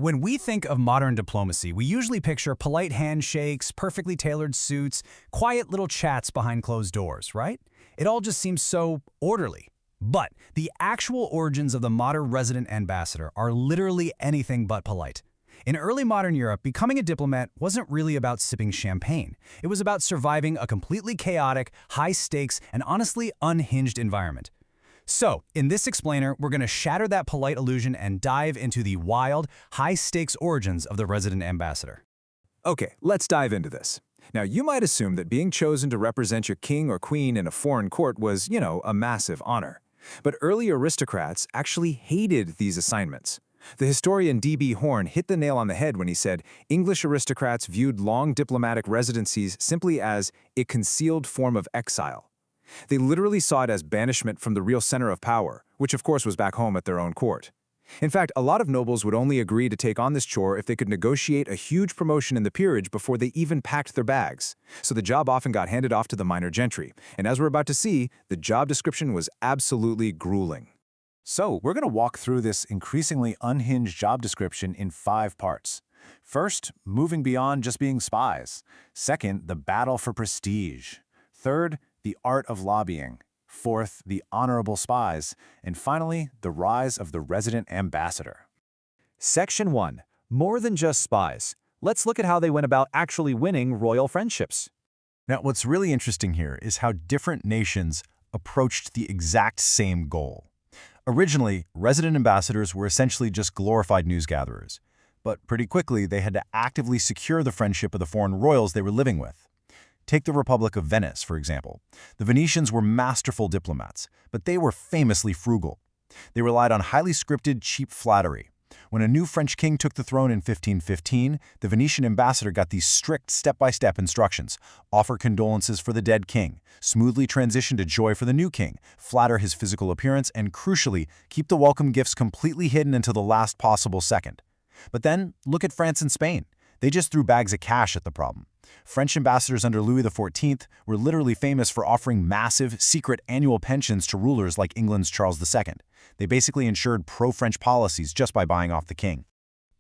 When we think of modern diplomacy, we usually picture polite handshakes, perfectly tailored suits, quiet little chats behind closed doors, right? It all just seems so orderly. But the actual origins of the modern resident ambassador are literally anything but polite. In early modern Europe, becoming a diplomat wasn't really about sipping champagne. It was about surviving a completely chaotic, high-stakes, and honestly unhinged environment. So, in this explainer, we're going to shatter that polite illusion and dive into the wild, high-stakes origins of the resident ambassador. Okay, let's dive into this. Now, you might assume that being chosen to represent your king or queen in a foreign court was, a massive honor. But early aristocrats actually hated these assignments. The historian D.B. Horne hit the nail on the head when he said English aristocrats viewed long diplomatic residencies simply as a concealed form of exile. They literally saw it as banishment from the real center of power, which of course was back home at their own court. In fact, a lot of nobles would only agree to take on this chore if they could negotiate a huge promotion in the peerage before they even packed their bags. So the job often got handed off to the minor gentry. And as we're about to see, the job description was absolutely grueling. So we're going to walk through this increasingly unhinged job description in 5 parts. First, moving beyond just being spies. Second, the battle for prestige. Third, the art of lobbying. Fourth, the honorable spies. And finally, the rise of the resident ambassador. Section 1. More than just spies. Let's look at how they went about actually winning royal friendships. Now, what's really interesting here is how different nations approached the exact same goal. Originally, resident ambassadors were essentially just glorified news gatherers. But pretty quickly, they had to actively secure the friendship of the foreign royals they were living with. Take the Republic of Venice, for example. The Venetians were masterful diplomats, but they were famously frugal. They relied on highly scripted, cheap flattery. When a new French king took the throne in 1515, the Venetian ambassador got these strict step-by-step instructions: offer condolences for the dead king, smoothly transition to joy for the new king, flatter his physical appearance, and crucially, keep the welcome gifts completely hidden until the last possible second. But then, look at France and Spain. They just threw bags of cash at the problem. French ambassadors under Louis XIV were literally famous for offering massive, secret annual pensions to rulers like England's Charles II. They basically ensured pro-French policies just by buying off the king.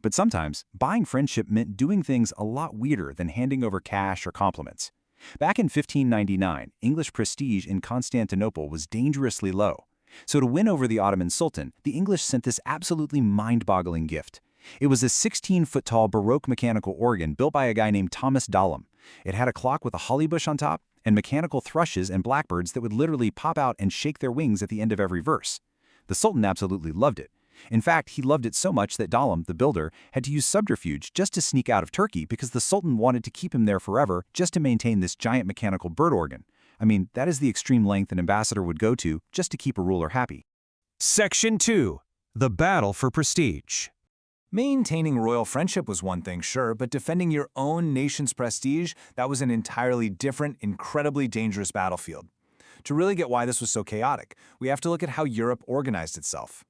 But sometimes, buying friendship meant doing things a lot weirder than handing over cash or compliments. Back in 1599, English prestige in Constantinople was dangerously low. So to win over the Ottoman Sultan, the English sent this absolutely mind-boggling gift. It was a 16-foot-tall Baroque mechanical organ built by a guy named Thomas Dallam. It had a clock with a holly bush on top and mechanical thrushes and blackbirds that would literally pop out and shake their wings at the end of every verse. The Sultan absolutely loved it. In fact, he loved it so much that Dallam, the builder, had to use subterfuge just to sneak out of Turkey because the Sultan wanted to keep him there forever just to maintain this giant mechanical bird organ. I mean, that is the extreme length an ambassador would go to just to keep a ruler happy. Section 2. The battle for prestige. Maintaining royal friendship was one thing, sure, but defending your own nation's prestige, that was an entirely different, incredibly dangerous battlefield. To really get why this was so chaotic, we have to look at how Europe organized itself.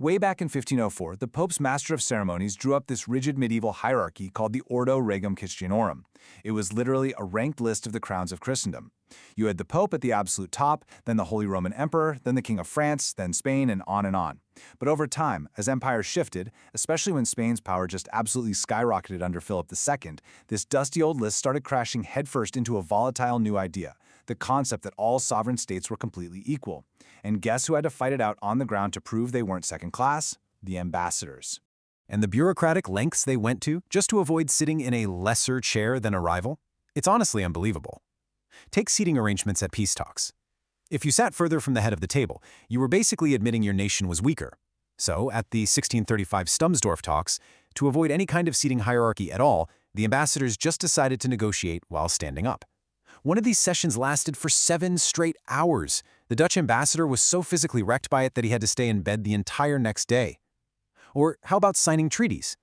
Way back in 1504, the Pope's Master of Ceremonies drew up this rigid medieval hierarchy called the Ordo Regum Christianorum. It was literally a ranked list of the crowns of Christendom. You had the Pope at the absolute top, then the Holy Roman Emperor, then the King of France, then Spain, and on and on. But over time, as empires shifted, especially when Spain's power just absolutely skyrocketed under Philip II, this dusty old list started crashing headfirst into a volatile new idea: the concept that all sovereign states were completely equal. And guess who had to fight it out on the ground to prove they weren't second class? The ambassadors. And the bureaucratic lengths they went to just to avoid sitting in a lesser chair than a rival? It's honestly unbelievable. Take seating arrangements at peace talks. If you sat further from the head of the table, you were basically admitting your nation was weaker. So, at the 1635 Stumsdorf talks, to avoid any kind of seating hierarchy at all, the ambassadors just decided to negotiate while standing up. One of these sessions lasted for 7 straight hours. The Dutch ambassador was so physically wrecked by it that he had to stay in bed the entire next day. Or how about signing treaties?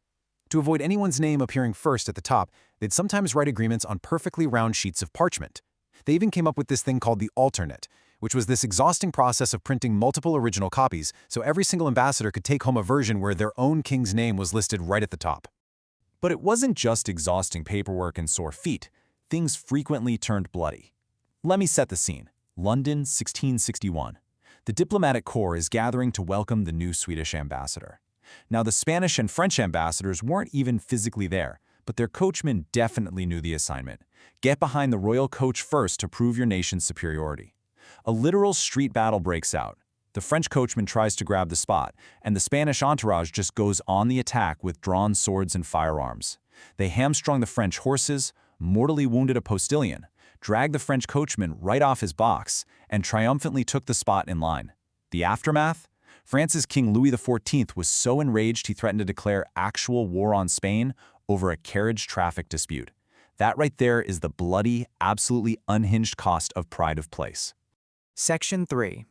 To avoid anyone's name appearing first at the top, they'd sometimes write agreements on perfectly round sheets of parchment. They even came up with this thing called the alternate, which was this exhausting process of printing multiple original copies so every single ambassador could take home a version where their own king's name was listed right at the top. But it wasn't just exhausting paperwork and sore feet. Things frequently turned bloody. Let me set the scene. London, 1661. The diplomatic corps is gathering to welcome the new Swedish ambassador. Now, the Spanish and French ambassadors weren't even physically there, but their coachmen definitely knew the assignment. Get behind the royal coach first to prove your nation's superiority. A literal street battle breaks out. The French coachman tries to grab the spot, and the Spanish entourage just goes on the attack with drawn swords and firearms. They hamstrung the French horses, mortally wounded a postilion, dragged the French coachman right off his box, and triumphantly took the spot in line. The aftermath? France's King Louis XIV was so enraged he threatened to declare actual war on Spain over a carriage traffic dispute. That right there is the bloody, absolutely unhinged cost of pride of place. Section 3.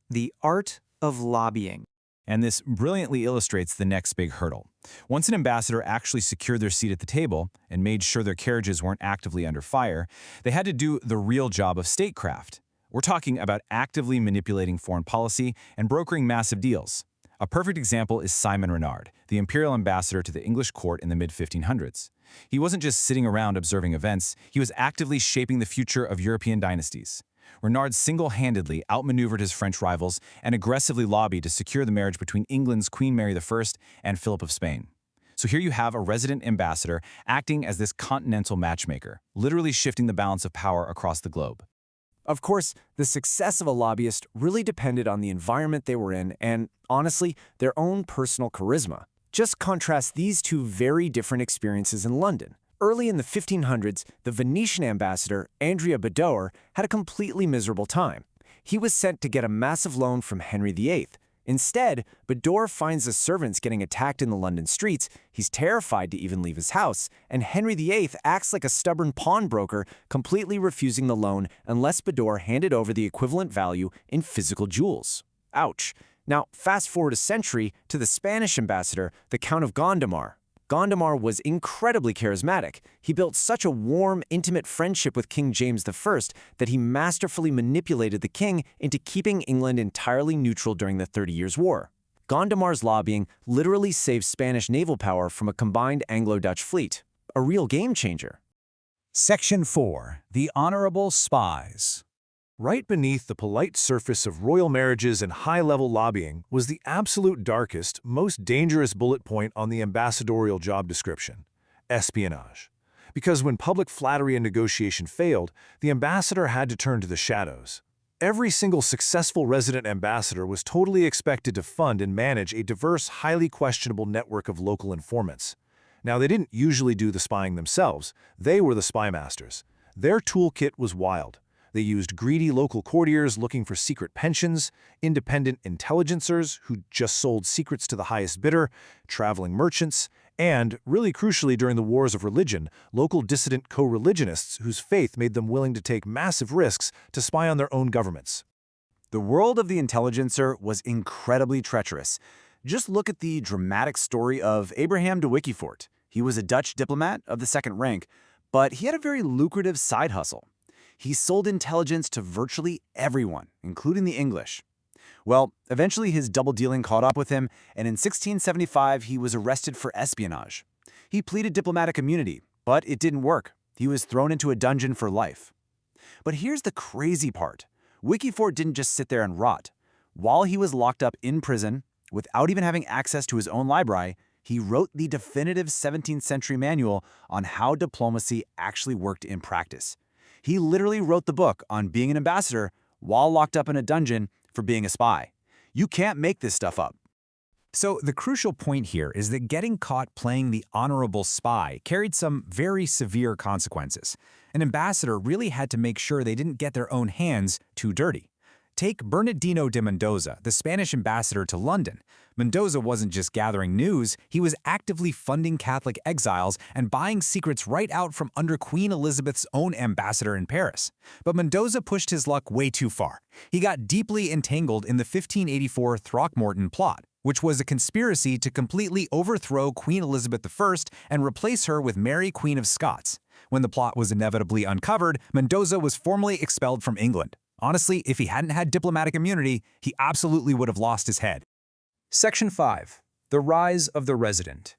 The Art of Lobbying. And this brilliantly illustrates the next big hurdle. Once an ambassador actually secured their seat at the table and made sure their carriages weren't actively under fire, they had to do the real job of statecraft. We're talking about actively manipulating foreign policy and brokering massive deals. A perfect example is Simon Renard, the imperial ambassador to the English court in the mid-1500s. He wasn't just sitting around observing events, he was actively shaping the future of European dynasties. Renard single-handedly outmaneuvered his French rivals and aggressively lobbied to secure the marriage between England's Queen Mary I and Philip of Spain. So here you have a resident ambassador acting as this continental matchmaker, literally shifting the balance of power across the globe. Of course, the success of a lobbyist really depended on the environment they were in and, honestly, their own personal charisma. Just contrast these two very different experiences in London. Early in the 1500s, the Venetian ambassador, Andrea Badoer, had a completely miserable time. He was sent to get a massive loan from Henry VIII. Instead, Badoer finds the servants getting attacked in the London streets, he's terrified to even leave his house, and Henry VIII acts like a stubborn pawnbroker, completely refusing the loan unless Badoer handed over the equivalent value in physical jewels. Ouch. Now, fast forward a century to the Spanish ambassador, the Count of Gondomar. Gondomar was incredibly charismatic. He built such a warm, intimate friendship with King James I that he masterfully manipulated the king into keeping England entirely neutral during the 30 Years' War. Gondomar's lobbying literally saved Spanish naval power from a combined Anglo-Dutch fleet. A real game-changer. Section 4. The Honorable Spies. Right beneath the polite surface of royal marriages and high-level lobbying was the absolute darkest, most dangerous bullet point on the ambassadorial job description: espionage. Because when public flattery and negotiation failed, the ambassador had to turn to the shadows. Every single successful resident ambassador was totally expected to fund and manage a diverse, highly questionable network of local informants. Now, they didn't usually do the spying themselves. They were the spy masters. Their toolkit was wild. They used greedy local courtiers looking for secret pensions, independent intelligencers who just sold secrets to the highest bidder, traveling merchants, and, really crucially during the wars of religion, local dissident co-religionists whose faith made them willing to take massive risks to spy on their own governments. The world of the intelligencer was incredibly treacherous. Just look at the dramatic story of Abraham de Wickevoort. He was a Dutch diplomat of the second rank, but he had a very lucrative side hustle. He sold intelligence to virtually everyone, including the English. Well, eventually his double dealing caught up with him, and in 1675 he was arrested for espionage. He pleaded diplomatic immunity, but it didn't work. He was thrown into a dungeon for life. But here's the crazy part. Wickevoort didn't just sit there and rot. While he was locked up in prison, without even having access to his own library, he wrote the definitive 17th century manual on how diplomacy actually worked in practice. He literally wrote the book on being an ambassador while locked up in a dungeon for being a spy. You can't make this stuff up. So the crucial point here is that getting caught playing the honorable spy carried some very severe consequences. An ambassador really had to make sure they didn't get their own hands too dirty. Take Bernardino de Mendoza, the Spanish ambassador to London. Mendoza wasn't just gathering news, he was actively funding Catholic exiles and buying secrets right out from under Queen Elizabeth's own ambassador in Paris. But Mendoza pushed his luck way too far. He got deeply entangled in the 1584 Throckmorton plot, which was a conspiracy to completely overthrow Queen Elizabeth I and replace her with Mary, Queen of Scots. When the plot was inevitably uncovered, Mendoza was formally expelled from England. Honestly, if he hadn't had diplomatic immunity, he absolutely would have lost his head. Section 5. The Rise of the Resident.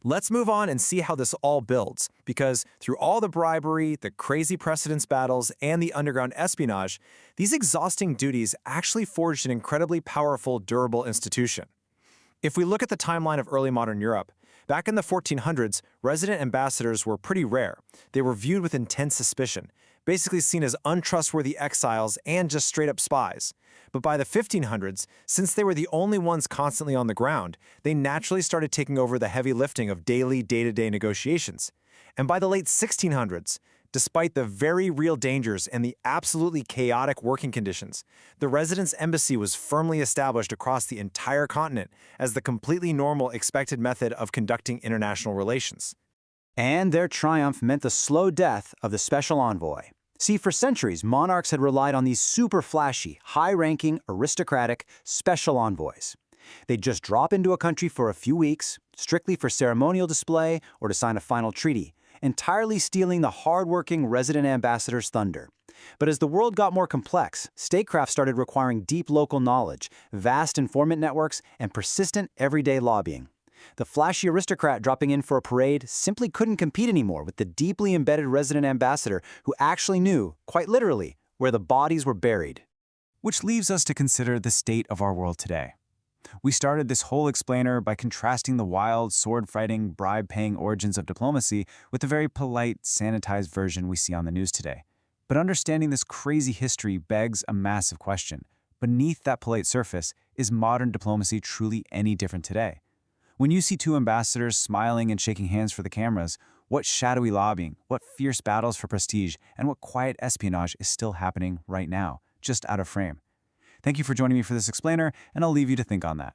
Let's move on and see how this all builds, because through all the bribery, the crazy precedence battles, and the underground espionage, these exhausting duties actually forged an incredibly powerful, durable institution. If we look at the timeline of early modern Europe, back in the 1400s, resident ambassadors were pretty rare. They were viewed with intense suspicion, basically seen as untrustworthy exiles and just straight-up spies. But by the 1500s, since they were the only ones constantly on the ground, they naturally started taking over the heavy lifting of daily, day-to-day negotiations. And by the late 1600s, despite the very real dangers and the absolutely chaotic working conditions, the residence embassy was firmly established across the entire continent as the completely normal expected method of conducting international relations. And their triumph meant the slow death of the special envoy. See, for centuries, monarchs had relied on these super flashy, high-ranking, aristocratic special envoys. They'd just drop into a country for a few weeks, strictly for ceremonial display or to sign a final treaty, entirely stealing the hard-working resident ambassador's thunder. But as the world got more complex, statecraft started requiring deep local knowledge, vast informant networks, and persistent everyday lobbying. The flashy aristocrat dropping in for a parade simply couldn't compete anymore with the deeply embedded resident ambassador who actually knew, quite literally, where the bodies were buried. Which leaves us to consider the state of our world today. We started this whole explainer by contrasting the wild, sword-fighting, bribe-paying origins of diplomacy with the very polite, sanitized version we see on the news today. But understanding this crazy history begs a massive question. Beneath that polite surface, is modern diplomacy truly any different today? When you see two ambassadors smiling and shaking hands for the cameras, what shadowy lobbying, what fierce battles for prestige, and what quiet espionage is still happening right now, just out of frame? Thank you for joining me for this explainer, and I'll leave you to think on that.